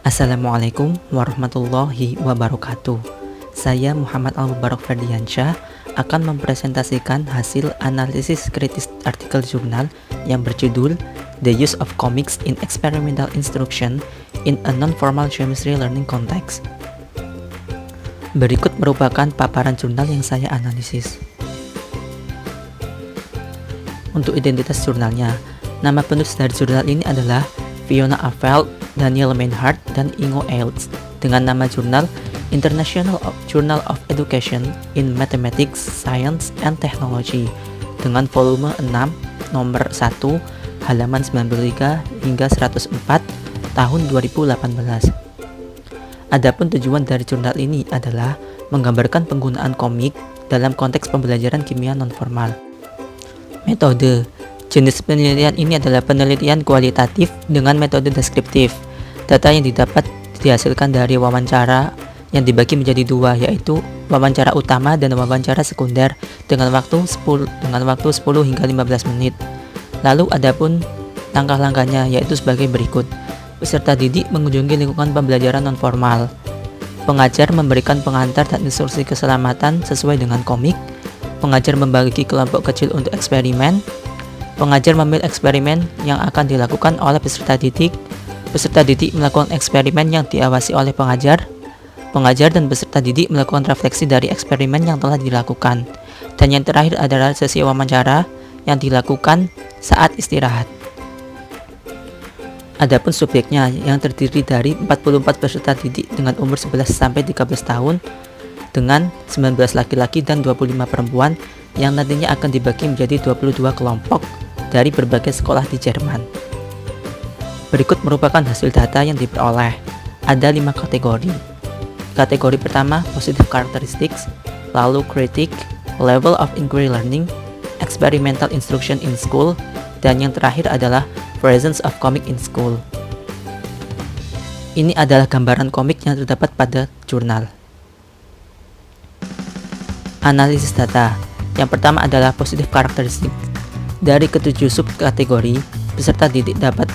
Assalamualaikum warahmatullahi wabarakatuh. Saya Muhammad Al-Mubarak Ferdiansyah akan mempresentasikan hasil analisis kritis artikel jurnal yang berjudul The Use of Comics in Experimental Instruction in a Non-Formal Chemistry Learning Context. Berikut merupakan paparan jurnal yang saya analisis. Untuk identitas jurnalnya, nama penulis dari jurnal ini adalah Fiona Affeldt, Daniel Meinhardt, dan Ingo Eilts dengan nama jurnal International Journal of Education in Mathematics, Science, and Technology dengan volume 6 nomor 1 halaman 93 hingga 104 tahun 2018. Adapun tujuan dari jurnal ini adalah menggambarkan penggunaan komik dalam konteks pembelajaran kimia nonformal. Metode jenis penelitian ini adalah penelitian kualitatif dengan metode deskriptif. Data yang didapat dihasilkan dari wawancara yang dibagi menjadi dua, yaitu wawancara utama dan wawancara sekunder dengan waktu 10 hingga 15 menit. Lalu adapun langkah-langkahnya yaitu sebagai berikut. Peserta didik mengunjungi lingkungan pembelajaran nonformal. Pengajar memberikan pengantar dan instruksi keselamatan sesuai dengan komik. Pengajar membagi kelompok kecil untuk eksperimen. Pengajar memilih eksperimen yang akan dilakukan oleh peserta didik. Peserta didik melakukan eksperimen yang diawasi oleh pengajar. Pengajar dan peserta didik melakukan refleksi dari eksperimen yang telah dilakukan. Dan yang terakhir adalah sesi wawancara yang dilakukan saat istirahat. Adapun subjeknya yang terdiri dari 44 peserta didik dengan umur 11 sampai 13 tahun dengan 19 laki-laki dan 25 perempuan yang nantinya akan dibagi menjadi 22 kelompok dari berbagai sekolah di Jerman. Berikut merupakan hasil data yang diperoleh. Ada 5 kategori. Kategori pertama, positive characteristics, lalu critic, level of inquiry learning, experimental instruction in school, dan yang terakhir adalah presence of comic in school. Ini adalah gambaran komik yang terdapat pada jurnal. Analisis data. Yang pertama adalah positive characteristics. Dari ketujuh subkategori, peserta didik dapat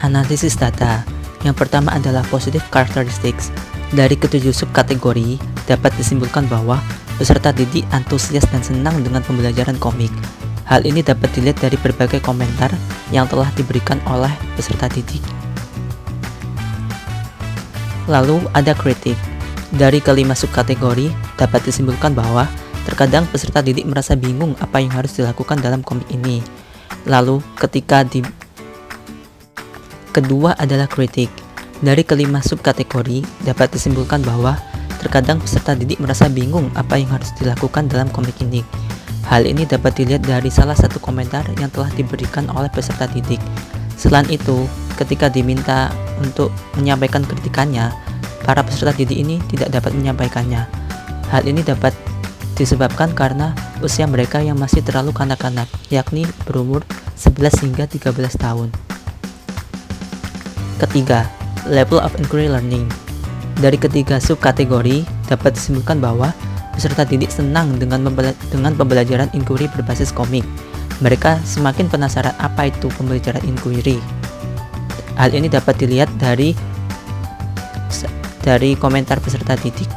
analisis data. Yang pertama adalah positive characteristics. Dari ketujuh subkategori, dapat disimpulkan bahwa peserta didik antusias dan senang dengan pembelajaran komik. Hal ini dapat dilihat dari berbagai komentar yang telah diberikan oleh peserta didik. Lalu ada kritik. Dari kelima subkategori, dapat disimpulkan bahwa terkadang peserta didik merasa bingung apa yang harus dilakukan dalam komik ini. Lalu kedua adalah kritik. Dari kelima subkategori, dapat disimpulkan bahwa terkadang peserta didik merasa bingung apa yang harus dilakukan dalam komik ini. Hal ini dapat dilihat dari salah satu komentar yang telah diberikan oleh peserta didik. Selain itu, ketika diminta untuk menyampaikan kritikannya, para peserta didik ini tidak dapat menyampaikannya. Hal ini dapat disebabkan karena usia mereka yang masih terlalu kanak-kanak, yakni berumur 11 hingga 13 tahun. Ketiga, level of inquiry learning. Dari ketiga subkategori, dapat disimpulkan bahwa peserta didik senang dengan pembelajaran inquiry berbasis komik. Mereka semakin penasaran apa itu pembelajaran inquiry. Hal ini dapat dilihat dari komentar peserta didik.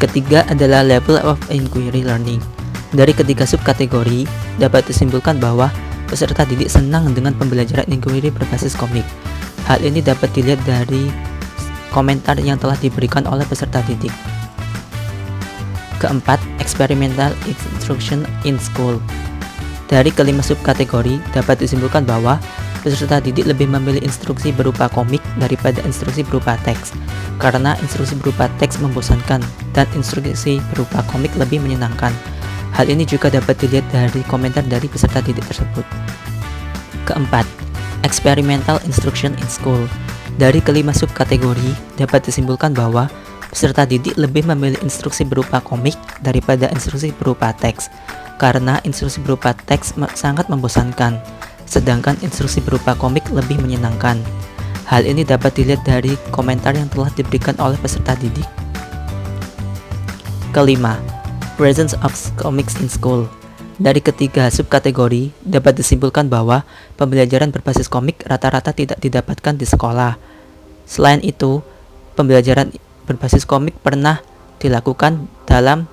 Ketiga adalah level of inquiry learning. Dari ketiga subkategori, dapat disimpulkan bahwa peserta didik senang dengan pembelajaran inquiry berbasis komik. Hal ini dapat dilihat dari komentar yang telah diberikan oleh peserta didik. Keempat, experimental instruction in school. Dari kelima subkategori, dapat disimpulkan bahwa peserta didik lebih memilih instruksi berupa komik daripada instruksi berupa teks, karena instruksi berupa teks membosankan dan instruksi berupa komik lebih menyenangkan. Hal ini juga dapat dilihat dari komentar dari peserta didik tersebut. Keempat, experimental instruction in school. Dari kelima subkategori, dapat disimpulkan bahwa peserta didik lebih memilih instruksi berupa komik daripada instruksi berupa teks, karena instruksi berupa teks sangat membosankan, sedangkan instruksi berupa komik lebih menyenangkan. Hal ini dapat dilihat dari komentar yang telah diberikan oleh peserta didik. Kelima, presence of comics in school. Dari ketiga subkategori, dapat disimpulkan bahwa pembelajaran berbasis komik rata-rata tidak didapatkan di sekolah. Selain itu, pembelajaran berbasis komik pernah dilakukan dalam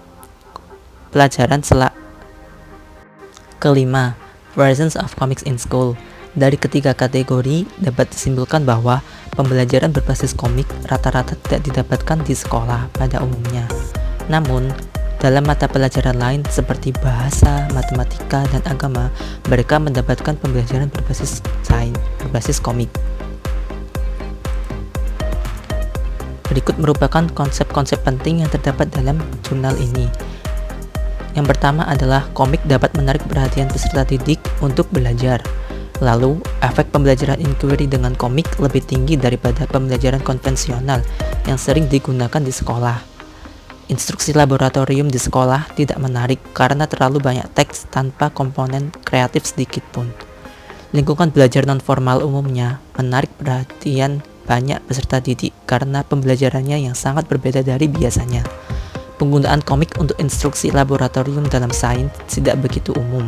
pelajaran kelima, presence of comics in school. Dari ketiga kategori, dapat disimpulkan bahwa pembelajaran berbasis komik rata-rata tidak didapatkan di sekolah pada umumnya. Namun, dalam mata pelajaran lain seperti bahasa, matematika, dan agama, mereka mendapatkan pembelajaran berbasis sains, berbasis komik. Berikut merupakan konsep-konsep penting yang terdapat dalam jurnal ini. Yang pertama adalah komik dapat menarik perhatian peserta didik untuk belajar. Lalu, efek pembelajaran inquiry dengan komik lebih tinggi daripada pembelajaran konvensional yang sering digunakan di sekolah. Instruksi laboratorium di sekolah tidak menarik karena terlalu banyak teks tanpa komponen kreatif sedikit pun. Lingkungan belajar non-formal umumnya menarik perhatian banyak peserta didik karena pembelajarannya yang sangat berbeda dari biasanya. Penggunaan komik untuk instruksi laboratorium dalam sains tidak begitu umum,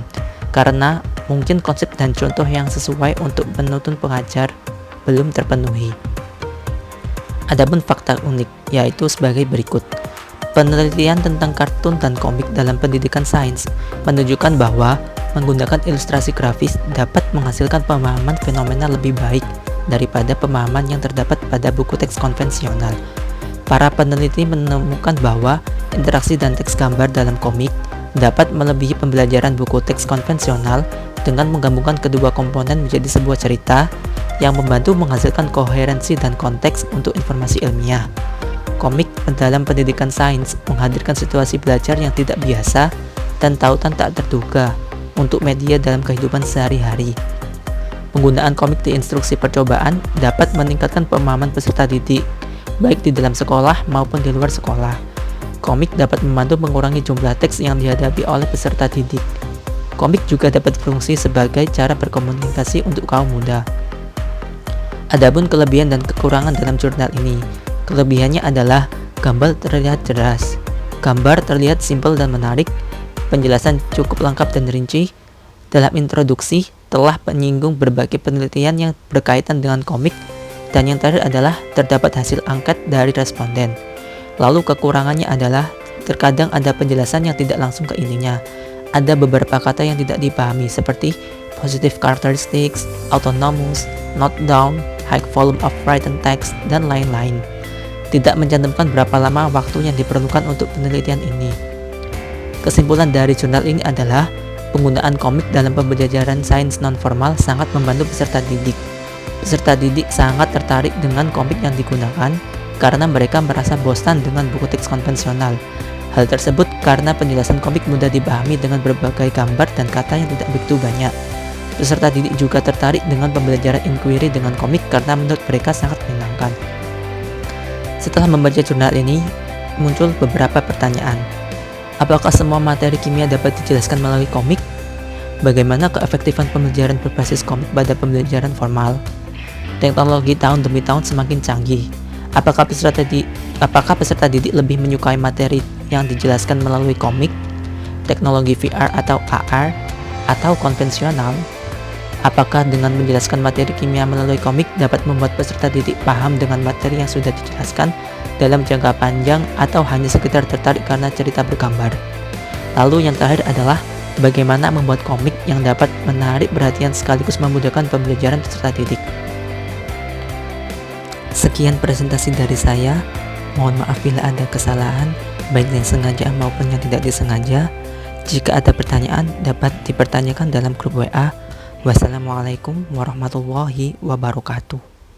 karena mungkin konsep dan contoh yang sesuai untuk penuntun pengajar belum terpenuhi. Adapun fakta unik, yaitu sebagai berikut. Penelitian tentang kartun dan komik dalam pendidikan sains menunjukkan bahwa menggunakan ilustrasi grafis dapat menghasilkan pemahaman fenomena lebih baik daripada pemahaman yang terdapat pada buku teks konvensional. Para peneliti menemukan bahwa interaksi dan teks gambar dalam komik dapat melebihi pembelajaran buku teks konvensional dengan menggabungkan kedua komponen menjadi sebuah cerita yang membantu menghasilkan koherensi dan konteks untuk informasi ilmiah. Komik dalam pendidikan sains menghadirkan situasi belajar yang tidak biasa dan tautan tak terduga untuk media dalam kehidupan sehari-hari. Penggunaan komik di instruksi percobaan dapat meningkatkan pemahaman peserta didik, baik di dalam sekolah maupun di luar sekolah. Komik dapat membantu mengurangi jumlah teks yang dihadapi oleh peserta didik. Komik juga dapat berfungsi sebagai cara berkomunikasi untuk kaum muda. Adapun kelebihan dan kekurangan dalam jurnal ini. Kelebihannya adalah gambar terlihat jelas, gambar terlihat simpel dan menarik, penjelasan cukup lengkap dan rinci. Dalam introduksi telah menyinggung berbagai penelitian yang berkaitan dengan komik, dan yang terakhir adalah terdapat hasil angket dari responden. Lalu kekurangannya adalah terkadang ada penjelasan yang tidak langsung ke intinya. Ada beberapa kata yang tidak dipahami seperti positive characteristics, autonomous, note down, high volume of written text, dan lain-lain. Tidak mencantumkan berapa lama waktu yang diperlukan untuk penelitian ini. Kesimpulan dari jurnal ini adalah penggunaan komik dalam pembelajaran sains non-formal sangat membantu peserta didik. Peserta didik sangat tertarik dengan komik yang digunakan karena mereka merasa bosan dengan buku teks konvensional. Hal tersebut karena penjelasan komik mudah dipahami dengan berbagai gambar dan kata yang tidak begitu banyak. Peserta didik juga tertarik dengan pembelajaran inquiry dengan komik karena menurut mereka sangat menyenangkan. Setelah membaca jurnal ini, muncul beberapa pertanyaan. Apakah semua materi kimia dapat dijelaskan melalui komik? Bagaimana keefektifan pembelajaran berbasis komik pada pembelajaran formal? Teknologi tahun demi tahun semakin canggih. Apakah peserta didik lebih menyukai materi yang dijelaskan melalui komik, teknologi VR atau AR, atau konvensional? Apakah dengan menjelaskan materi kimia melalui komik dapat membuat peserta didik paham dengan materi yang sudah dijelaskan dalam jangka panjang atau hanya sekedar tertarik karena cerita bergambar? Lalu yang terakhir adalah bagaimana membuat komik yang dapat menarik perhatian sekaligus memudahkan pembelajaran peserta didik. Sekian presentasi dari saya. Mohon maaf bila ada kesalahan, baik yang sengaja maupun yang tidak disengaja. Jika ada pertanyaan, dapat dipertanyakan dalam grup WA. Wassalamualaikum warahmatullahi wabarakatuh.